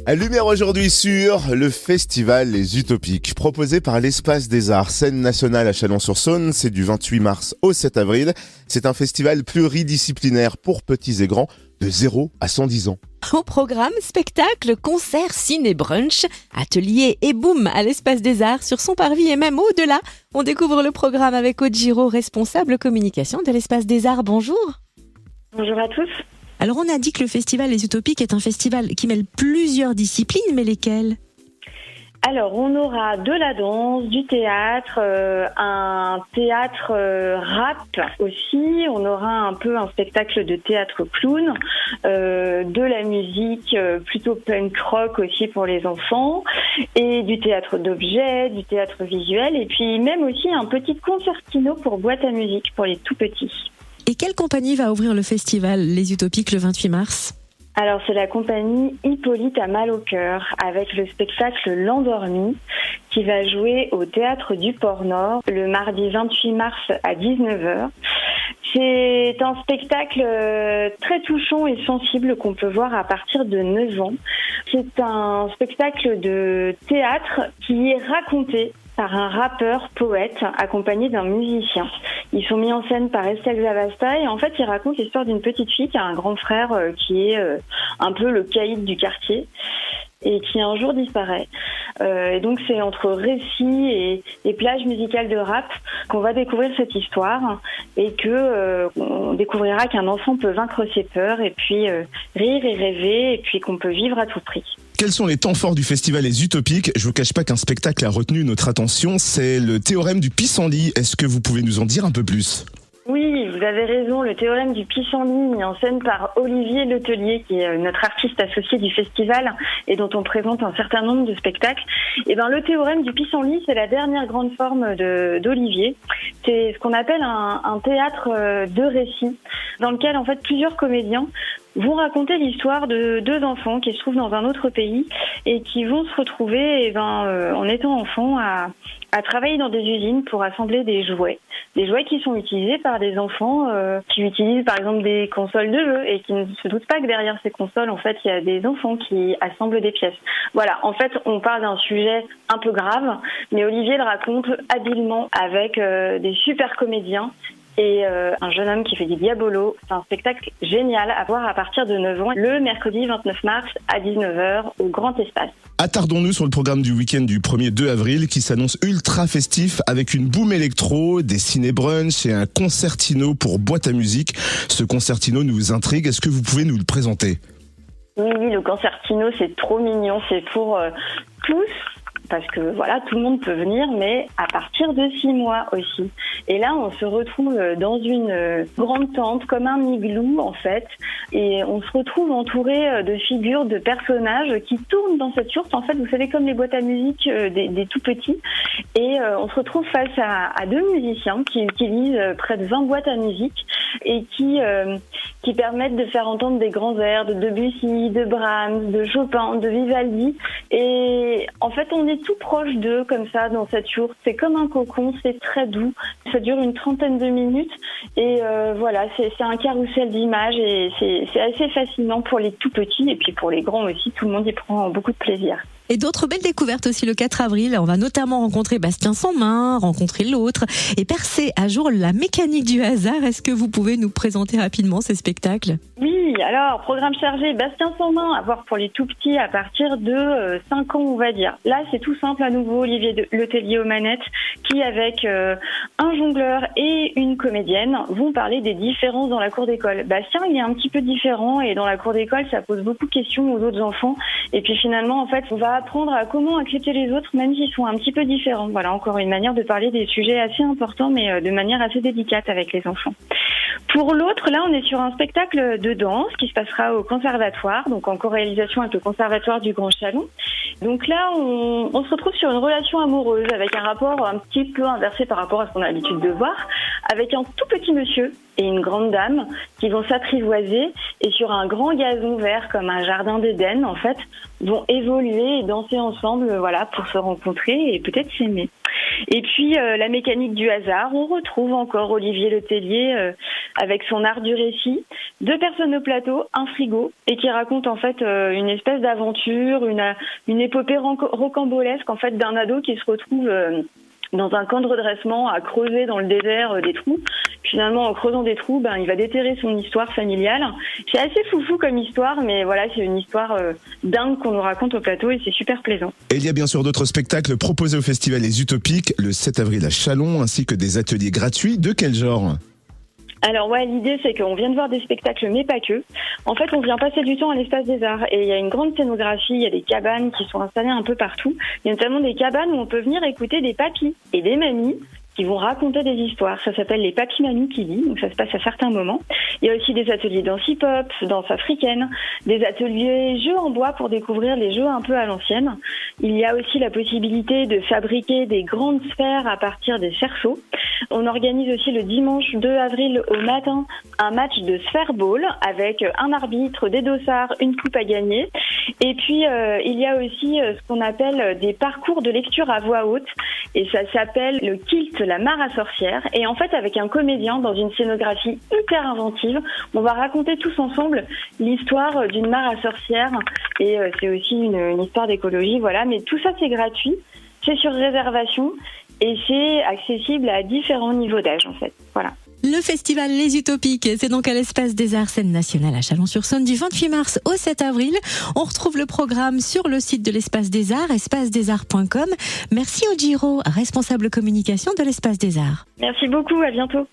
Lumière aujourd'hui sur le festival Les Utopiques, proposé par l'Espace des Arts, scène nationale à Chalon-sur-Saône. C'est du 28 mars au 7 avril. C'est un festival pluridisciplinaire pour petits et grands, de 0 à 110 ans. Au programme, spectacle, concert, ciné, brunch, atelier et boum à l'Espace des Arts sur son parvis et même au-delà. On découvre le programme avec Aude Giraud, responsable communication de l'Espace des Arts. Bonjour. Bonjour à tous. Alors on a dit que le festival Les Utopiques est un festival qui mêle plusieurs disciplines, mais lesquelles ? Alors, on aura de la danse, du théâtre, un théâtre rap aussi. On aura un peu un spectacle de théâtre clown, de la musique plutôt punk rock aussi pour les enfants, et du théâtre d'objets, du théâtre visuel, et puis même aussi un petit concertino pour boîte à musique pour les tout petits. Et quelle compagnie va ouvrir le festival Les Utopiques le 28 mars ? Alors, c'est la compagnie Hippolyte a mal au cœur avec le spectacle L'Endormi qui va jouer au Théâtre du Port-Nord le mardi 28 mars à 19h. C'est un spectacle très touchant et sensible qu'on peut voir à partir de 9 ans. C'est un spectacle de théâtre qui est raconté par un rappeur poète accompagné d'un musicien. Ils sont mis en scène par Estelle Zavasta et en fait ils racontent l'histoire d'une petite fille qui a un grand frère qui est un peu le caïd du quartier et qui un jour disparaît. Et donc c'est entre récit et plage musicale de rap qu'on va découvrir cette histoire et que on découvrira qu'un enfant peut vaincre ses peurs et puis rire et rêver et puis qu'on peut vivre à tout prix. Quels sont les temps forts du festival Les Utopiques ? Je vous cache pas qu'un spectacle a retenu notre attention, c'est le théorème du pissenlit. Est-ce que vous pouvez nous en dire un peu plus ? Oui, vous avez raison, le théorème du pissenlit mis en scène par Olivier Letellier, qui est notre artiste associé du festival et dont on présente un certain nombre de spectacles. Et ben, le théorème du pissenlit, c'est la dernière grande forme d'Olivier. C'est ce qu'on appelle un théâtre de récit, dans lequel en fait plusieurs comédiens vont raconter l'histoire de deux enfants qui se trouvent dans un autre pays et qui vont se retrouver en étant enfants à travailler dans des usines pour assembler des jouets qui sont utilisés par des enfants qui utilisent par exemple des consoles de jeux et qui ne se doutent pas que derrière ces consoles en fait il y a des enfants qui assemblent des pièces. Voilà, en fait on parle d'un sujet un peu grave, mais Olivier le raconte habilement avec des super comédiens et un jeune homme qui fait du diabolo. C'est un spectacle génial à voir à partir de 9 ans, le mercredi 29 mars à 19h au Grand Espace. Attardons-nous sur le programme du week-end du 1er 2 avril qui s'annonce ultra festif avec une boom électro, des ciné-brunch et un concertino pour boîte à musique. Ce concertino nous intrigue, est-ce que vous pouvez nous le présenter ? Oui, le concertino c'est trop mignon, c'est pour tous. Parce que voilà, tout le monde peut venir, mais à partir de 6 mois aussi. Et là, on se retrouve dans une grande tente, comme un igloo en fait, et on se retrouve entouré de figures, de personnages qui tournent dans cette yourte. En fait, vous savez, comme les boîtes à musique des tout petits. Et on se retrouve face à deux musiciens qui utilisent près de 20 boîtes à musique et qui permettent de faire entendre des grands airs de Debussy, de Brahms, de Chopin, de Vivaldi. Et en fait, on est tout proche d'eux comme ça dans cette yourte. C'est comme un cocon, c'est très doux. Ça dure une 30aine de minutes et voilà, c'est un carrousel d'images et c'est assez fascinant pour les tout petits et puis pour les grands aussi. Tout le monde y prend beaucoup de plaisir. Et d'autres belles découvertes aussi le 4 avril. On va notamment rencontrer Bastien Sans-Main, rencontrer l'autre et percer à jour la mécanique du hasard. Est-ce que vous pouvez nous présenter rapidement ces spectacles ? Oui, alors, programme chargé, Bastien Sans-Main à voir pour les tout petits à partir de 5 ans, on va dire. Là, c'est tout simple à nouveau, Olivier Letellier aux manettes, qui avec un jongleur et une comédienne vont parler des différences dans la cour d'école. Bastien, il est un petit peu différent et dans la cour d'école, ça pose beaucoup de questions aux autres enfants. Et puis finalement, en fait, on va apprendre à comment accepter les autres, même s'ils sont un petit peu différents. Voilà, encore une manière de parler des sujets assez importants, mais de manière assez délicate avec les enfants. Pour l'autre, là, on est sur un spectacle de danse qui se passera au conservatoire, donc en co-réalisation avec le conservatoire du Grand Chalon. Donc là, on se retrouve sur une relation amoureuse avec un rapport un petit peu inversé par rapport à ce qu'on a l'habitude de voir, avec un tout petit monsieur et une grande dame qui vont s'apprivoiser et sur un grand gazon vert comme un jardin d'Éden, en fait, vont évoluer et danser ensemble, voilà, pour se rencontrer et peut-être s'aimer. Et puis la mécanique du hasard, on retrouve encore Olivier Letellier avec son art du récit, 2 personnes au plateau, un frigo, et qui raconte en fait une espèce d'aventure, une épopée rocambolesque en fait d'un ado qui se retrouve dans un camp de redressement à creuser dans le désert des trous. Finalement, en creusant des trous, il va déterrer son histoire familiale. C'est assez foufou comme histoire, mais voilà, c'est une histoire dingue qu'on nous raconte au plateau et c'est super plaisant. Et il y a bien sûr d'autres spectacles proposés au festival Les Utopiques le 7 avril à Châlons, ainsi que des ateliers gratuits. De quel genre ? Alors ouais, l'idée c'est qu'on vient de voir des spectacles, mais pas que. En fait, on vient passer du temps à l'Espace des Arts et il y a une grande scénographie, il y a des cabanes qui sont installées un peu partout. Il y a notamment des cabanes où on peut venir écouter des papis et des mamies qui vont raconter des histoires. Ça s'appelle les papis mamies qui lit, donc ça se passe à certains moments. Il y a aussi des ateliers danse hip-hop, danse africaine, des ateliers jeux en bois pour découvrir les jeux un peu à l'ancienne. Il y a aussi la possibilité de fabriquer des grandes sphères à partir des cerceaux. On organise aussi le dimanche 2 avril au matin un match de sphère ball avec un arbitre, des dossards, une coupe à gagner. Et puis il y a aussi ce qu'on appelle des parcours de lecture à voix haute et ça s'appelle le kilt, la mare à sorcière. Et en fait, avec un comédien dans une scénographie hyper inventive, on va raconter tous ensemble l'histoire d'une mare à sorcière et c'est aussi une histoire d'écologie, voilà. Mais tout ça, c'est gratuit, c'est sur réservation et c'est accessible à différents niveaux d'âge, en fait. Voilà. Le festival Les Utopiques, c'est donc à l'Espace des Arts Scène Nationale à Chalon-sur-Saône du 28 mars au 7 avril. On retrouve le programme sur le site de l'Espace des Arts, espacedesarts.com. Merci Odjiro, responsable communication de l'Espace des Arts. Merci beaucoup, à bientôt.